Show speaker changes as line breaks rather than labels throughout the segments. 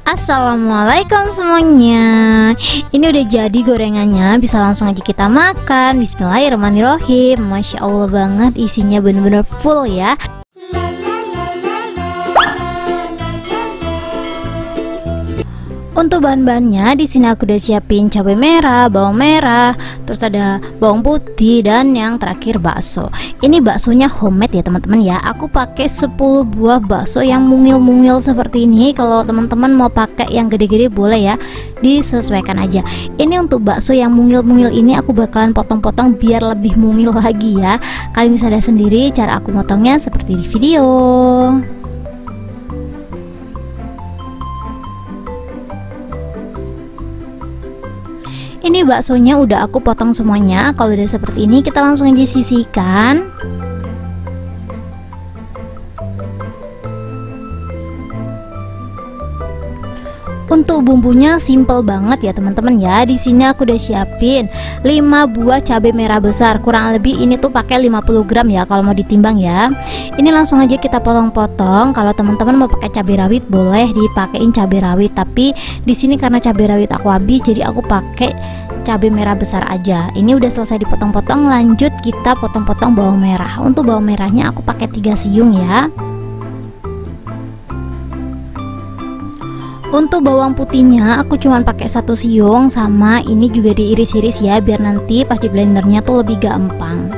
Assalamualaikum semuanya. Ini udah jadi gorengannya, bisa langsung aja kita makan. Bismillahirrahmanirrahim. Masya Allah banget, isinya bener-bener full ya. Untuk bahan-bahannya di sini aku udah siapin cabai merah, bawang merah, terus ada bawang putih, dan yang terakhir bakso. Ini baksonya homemade ya teman-teman ya. Aku pakai 10 buah bakso yang mungil-mungil seperti ini. Kalau teman-teman mau pakai yang gede-gede boleh ya, disesuaikan aja. Ini untuk bakso yang mungil-mungil ini aku bakalan potong-potong biar lebih mungil lagi ya. Kalian bisa lihat sendiri cara aku motongnya seperti di video. Ini baksonya udah aku potong semuanya. Kalau udah seperti ini kita langsung aja sisihkan. Untuk bumbunya simple banget ya teman-teman ya. Di sini aku udah siapin 5 buah cabai merah besar. Kurang lebih ini tuh pakai 50 gram ya kalau mau ditimbang ya. Ini langsung aja kita potong-potong. Kalau teman-teman mau pakai cabai rawit boleh dipakein cabai rawit, tapi di sini karena cabai rawit aku habis jadi aku pakai cabai merah besar aja. Ini udah selesai dipotong-potong, lanjut kita potong-potong bawang merah. Untuk bawang merahnya aku pakai 3 siung ya. Untuk bawang putihnya aku cuman pakai 1 siung, sama ini juga diiris-iris ya biar nanti pas di blendernya tuh lebih gampang.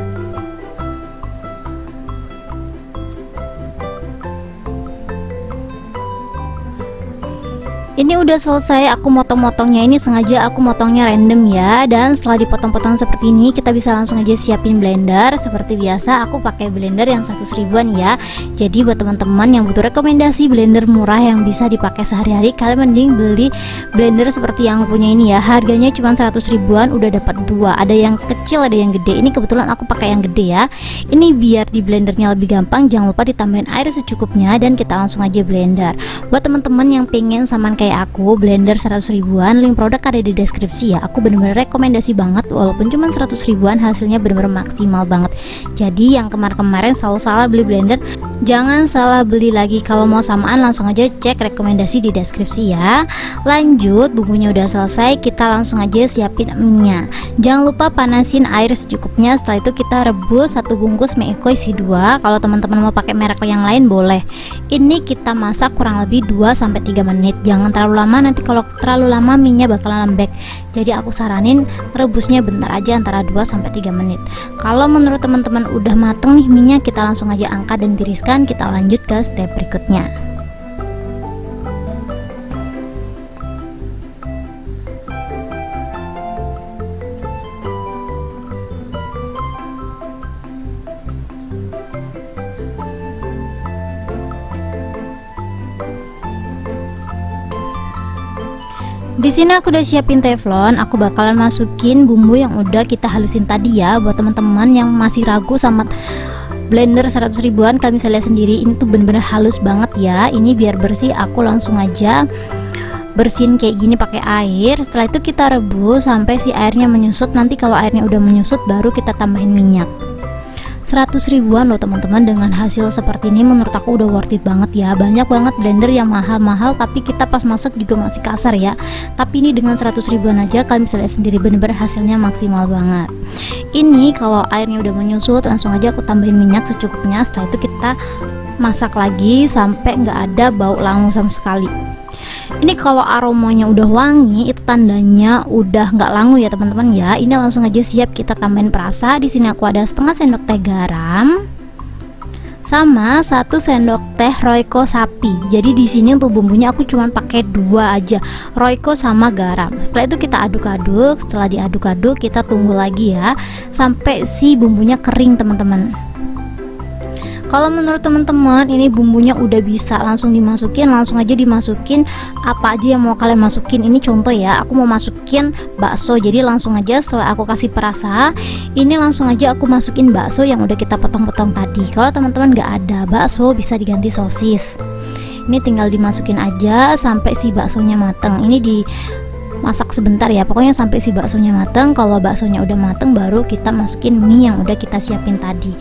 Ini udah selesai aku motong-motongnya. Ini sengaja aku motongnya random ya. Dan setelah dipotong-potong seperti ini kita bisa langsung aja siapin blender. Seperti biasa aku pakai blender yang 100 ribuan ya. Jadi buat teman-teman yang butuh rekomendasi blender murah yang bisa dipakai sehari-hari, kalian mending beli blender seperti yang punya ini ya. Harganya cuma 100 ribuan udah dapat 2. Ada yang kecil ada yang gede. Ini kebetulan aku pakai yang gede ya. Ini biar di blendernya lebih gampang, jangan lupa ditambahin air secukupnya dan kita langsung aja blender. Buat teman-teman yang pengen saman kayak aku blender 100 ribuan, link produk ada di deskripsi ya. Aku bener-bener rekomendasi banget, walaupun cuma 100 ribuan hasilnya bener-bener maksimal banget. Jadi yang kemarin-kemarin selalu salah beli blender, jangan salah beli lagi. Kalau mau samaan langsung aja cek rekomendasi di deskripsi ya. Lanjut, bumbunya udah selesai, kita langsung aja siapin minyak. Jangan lupa panasin air secukupnya. Setelah itu kita rebus 1 bungkus mie eko isi 2. Kalau teman-teman mau pakai merek yang lain boleh. Ini kita masak kurang lebih 2-3 menit. Jangan terlalu lama, nanti kalau terlalu lama minyak bakalan lembek. Jadi aku saranin rebusnya bentar aja, antara 2-3 menit. Kalau menurut teman-teman udah mateng nih minyak, kita langsung aja angkat dan tiriskan. Kita lanjut ke step berikutnya. Di sini aku udah siapin teflon. Aku bakalan masukin bumbu yang udah kita halusin tadi ya. Buat teman-teman yang masih ragu sama blender 100 ribuan, kalian bisa lihat sendiri ini tuh bener-bener halus banget ya. Ini biar bersih aku langsung aja bersihin kayak gini pakai air. Setelah itu kita rebus sampai si airnya menyusut. Nanti kalau airnya udah menyusut baru kita tambahin minyak. 100 ribuan loh teman-teman. Dengan hasil seperti ini menurut aku udah worth it banget ya. Banyak banget blender yang mahal-mahal tapi kita pas masak juga masih kasar ya. Tapi ini dengan 100 ribuan aja kalian bisa lihat sendiri bener-bener hasilnya maksimal banget. Ini kalau airnya udah menyusut langsung aja aku tambahin minyak secukupnya. Setelah itu kita masak lagi sampai nggak ada bau langu sama sekali. Ini kalau aromanya udah wangi, itu tandanya udah nggak langu ya teman-teman ya. Ini langsung aja siap kita tambahin perasa. Di sini aku ada setengah sendok teh garam sama 1 sendok teh Royco sapi. Jadi di sini untuk bumbunya aku cuma pakai 2 aja, Royco sama garam. Setelah itu kita aduk-aduk. Setelah diaduk-aduk kita tunggu lagi ya sampai si bumbunya kering teman-teman. Kalau menurut teman-teman ini bumbunya udah bisa langsung dimasukin, langsung aja dimasukin apa aja yang mau kalian masukin. Ini contoh ya, aku mau masukin bakso, jadi langsung aja setelah aku kasih perasa ini langsung aja aku masukin bakso yang udah kita potong-potong tadi. Kalau teman-teman nggak ada bakso bisa diganti sosis. Ini tinggal dimasukin aja sampai si baksonya mateng. Ini di masak sebentar ya, pokoknya sampai si baksonya mateng. Kalau baksonya udah mateng baru kita masukin mie yang udah kita siapin tadi.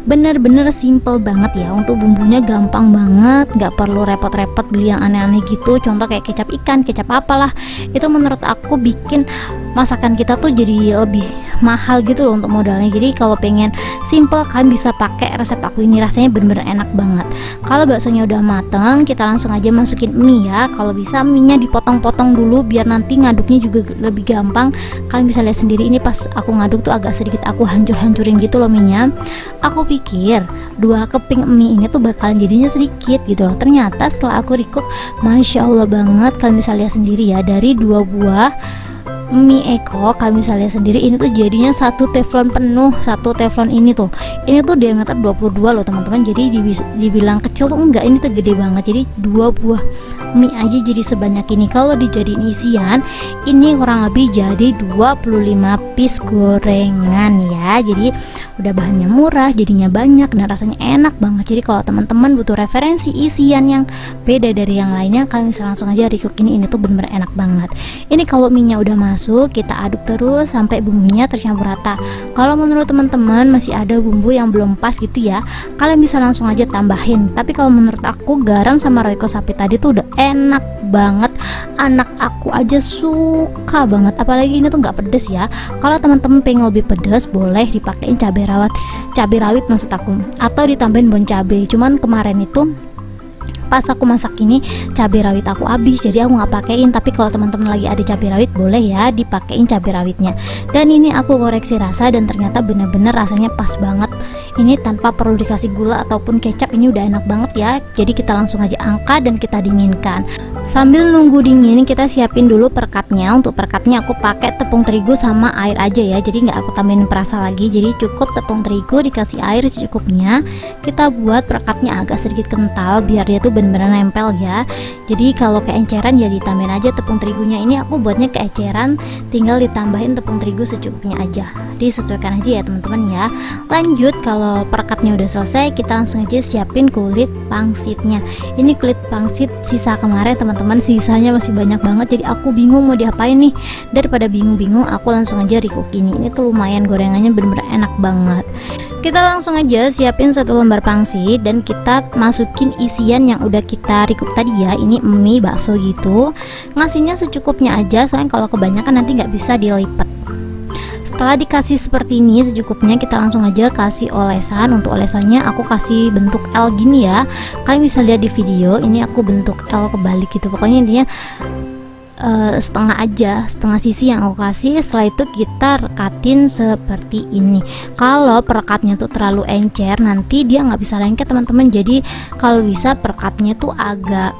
bener-bener simple banget ya. Untuk bumbunya gampang banget, nggak perlu repot-repot beli yang aneh-aneh gitu. Contoh kayak kecap ikan, kecap apalah, itu menurut aku bikin masakan kita tuh jadi lebih mahal gitu loh untuk modalnya. Jadi kalau pengen simple kan bisa pakai resep aku ini, rasanya bener-bener enak banget. Kalau baksonya udah mateng, kita langsung aja masukin mie ya. Kalau bisa mie nya dipotong-potong dulu biar nanti ngaduknya juga lebih gampang. Kalian bisa lihat sendiri, ini pas aku ngaduk tuh agak sedikit aku hancur-hancurin gitu loh mie nya. Aku pikir 2 keping mie ini tuh bakalan jadinya sedikit gitu loh. Ternyata setelah aku recook, masya Allah banget. Kalian bisa lihat sendiri ya, dari 2 buah mie Eko kalian bisa lihat sendiri, ini tuh jadinya 1 teflon penuh. 1 teflon ini tuh diameter 22 loh teman-teman. Jadi dibilang kecil tuh enggak, ini tuh gede banget. Jadi 2 buah mie aja jadi sebanyak ini. Kalau dijadiin isian, ini kurang lebih jadi 25 piece gorengan ya. Jadi udah bahannya murah, jadinya banyak dan rasanya enak banget. Jadi kalau teman-teman butuh referensi isian yang beda dari yang lainnya, kalian bisa langsung aja recook ini tuh bener-bener enak banget. Ini kalau mie nya udah masuk, kita aduk terus sampai bumbunya tercampur rata. Kalau menurut teman-teman masih ada bumbu yang belum pas gitu ya, kalian bisa langsung aja tambahin. Tapi kalau menurut aku, garam sama royco sapi tadi tuh udah enak banget. Anak aku aja suka banget, apalagi ini tuh nggak pedes ya. Kalau teman-teman pengen lebih pedes, boleh dipakein cabai rawit maksud aku, atau ditambahin bon cabai. Cuman kemarin itu pas aku masak ini cabai rawit aku habis, jadi aku nggak pakein. Tapi kalau teman-teman lagi ada cabai rawit, boleh ya dipakein cabai rawitnya. Dan ini aku koreksi rasa dan ternyata bener-bener rasanya pas banget. Ini tanpa perlu dikasih gula ataupun kecap, ini udah enak banget ya. Jadi kita langsung aja angkat dan kita dinginkan. Sambil nunggu dingin, kita siapin dulu perekatnya. Untuk perekatnya aku pakai tepung terigu sama air aja ya, jadi nggak aku tambahin perasa lagi. Jadi cukup tepung terigu dikasih air secukupnya. Kita buat perekatnya agak sedikit kental biar dia tuh bener-bener nempel ya. Jadi kalau keenceran ya ditambahin aja tepung terigunya. Ini aku buatnya keenceran, tinggal ditambahin tepung terigu secukupnya aja. Disesuaikan aja ya teman-teman ya. Lanjut, kalau perekatnya udah selesai, kita langsung aja siapin kulit pangsitnya. Ini kulit pangsit sisa kemarin teman-teman, sisanya masih banyak banget. Jadi aku bingung mau diapain nih. Daripada bingung-bingung, aku langsung aja recook ini. Ini tuh lumayan gorengannya bener-bener enak banget. Kita langsung aja siapin 1 lembar pangsit dan kita masukin isian yang udah kita recook tadi ya. Ini mie bakso gitu, ngasihnya secukupnya aja, soalnya kalau kebanyakan nanti nggak bisa dilipat. Setelah dikasih seperti ini secukupnya, kita langsung aja kasih olesan. Untuk olesannya aku kasih bentuk L gini ya, kalian bisa lihat di video. Ini aku bentuk L kebalik gitu, pokoknya intinya setengah aja, setengah sisi yang aku kasih. Setelah itu kita rekatin seperti ini. Kalau perekatnya tuh terlalu encer, nanti dia nggak bisa lengket teman-teman. Jadi kalau bisa perekatnya tuh agak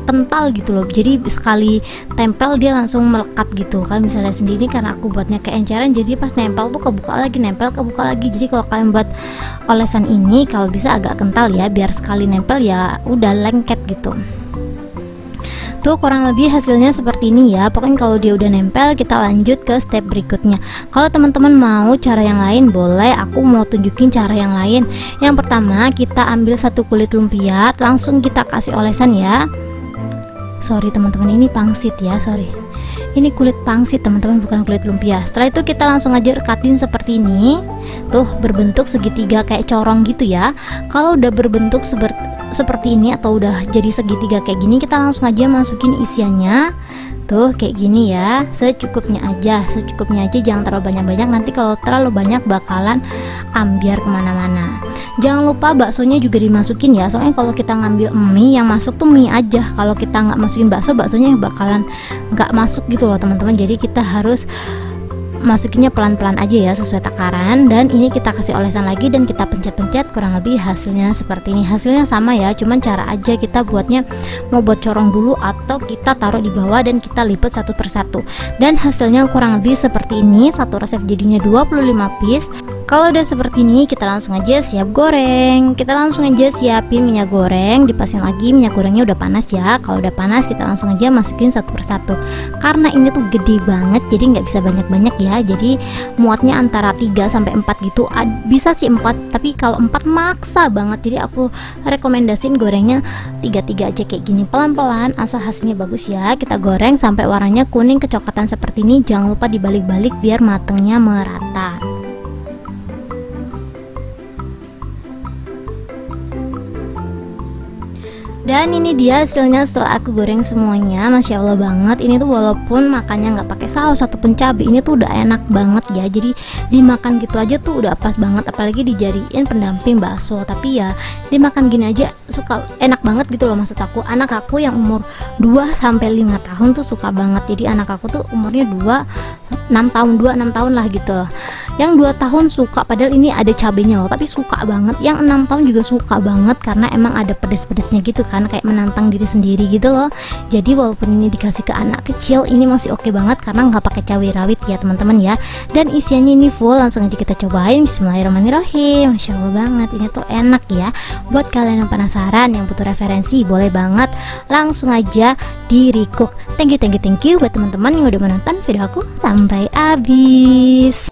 kental gitu loh, jadi sekali tempel dia langsung melekat gitu. Kalian bisa lihat sendiri karena aku buatnya keenceran, jadi pas nempel tuh kebuka lagi, nempel kebuka lagi. Jadi kalau kalian buat olesan ini kalau bisa agak kental ya, biar sekali nempel ya udah lengket gitu. Tuh kurang lebih hasilnya seperti ini ya. Pokoknya kalau dia udah nempel, kita lanjut ke step berikutnya. Kalau teman-teman mau cara yang lain, boleh, aku mau tunjukin cara yang lain. Yang pertama, kita ambil 1 kulit lumpia, langsung kita kasih olesan ya. Sorry teman-teman, ini pangsit ya, sorry. Ini kulit pangsit teman-teman, bukan kulit lumpia. Setelah itu kita langsung aja rekatin seperti ini. Tuh berbentuk segitiga kayak corong gitu ya. Kalau udah berbentuk seperti ini atau udah jadi segitiga kayak gini, kita langsung aja masukin isiannya. Tuh kayak gini ya, secukupnya aja, jangan terlalu banyak-banyak. Nanti kalau terlalu banyak bakalan ambiar kemana-mana. Jangan lupa baksonya juga dimasukin ya, soalnya kalau kita ngambil mie, yang masuk tuh mie aja. Kalau kita nggak masukin bakso, baksonya bakalan nggak masuk gitu loh teman-teman. Jadi kita harus masukinnya pelan-pelan aja ya, sesuai takaran. Dan ini kita kasih olesan lagi dan kita pencet-pencet. Kurang lebih hasilnya seperti ini. Hasilnya sama ya, cuman cara aja kita buatnya mau buat corong dulu atau kita taruh di bawah dan kita lipat satu persatu. Dan hasilnya kurang lebih seperti ini. Satu resep jadinya 25 piece. Kalau udah seperti ini, kita langsung aja siap goreng. Kita langsung aja siapin minyak goreng, dipasin lagi. Minyak gorengnya udah panas ya. Kalau udah panas, kita langsung aja masukin satu persatu. Karena ini tuh gede banget, jadi nggak bisa banyak-banyak ya. Jadi muatnya antara 3 sampai 4 gitu. Bisa sih 4, tapi kalau 4 maksa banget. Jadi aku rekomendasiin gorengnya 3-3 aja kayak gini, pelan-pelan, asal hasilnya bagus ya. Kita goreng sampai warnanya kuning kecoklatan seperti ini. Jangan lupa dibalik-balik biar matengnya merata. Dan ini dia hasilnya setelah aku goreng semuanya. Masya Allah banget. Ini tuh walaupun makannya nggak pakai saus ataupun cabai, ini tuh udah enak banget ya. Jadi dimakan gitu aja tuh udah pas banget. Apalagi dijadiin pendamping bakso. Tapi ya dimakan gini aja suka enak banget gitu loh. Maksud aku, anak aku yang umur 2-5 tahun tuh suka banget. Jadi anak aku tuh umurnya 6 tahun lah gitu. Yang 2 tahun suka, padahal ini ada cabenya loh, tapi suka banget. Yang 6 tahun juga suka banget karena emang ada pedes-pedesnya gitu kan, kayak menantang diri sendiri gitu loh. Jadi walaupun ini dikasih ke anak kecil, ini masih oke banget karena nggak pakai cabai rawit ya teman-teman ya. Dan isiannya ini full, langsung aja kita cobain. Bismillahirrahmanirrahim. Masya Allah banget, ini tuh enak ya. Buat kalian yang penasaran, yang butuh referensi, boleh banget langsung aja di recook. Thank you buat teman-teman yang udah menonton video aku sampai habis.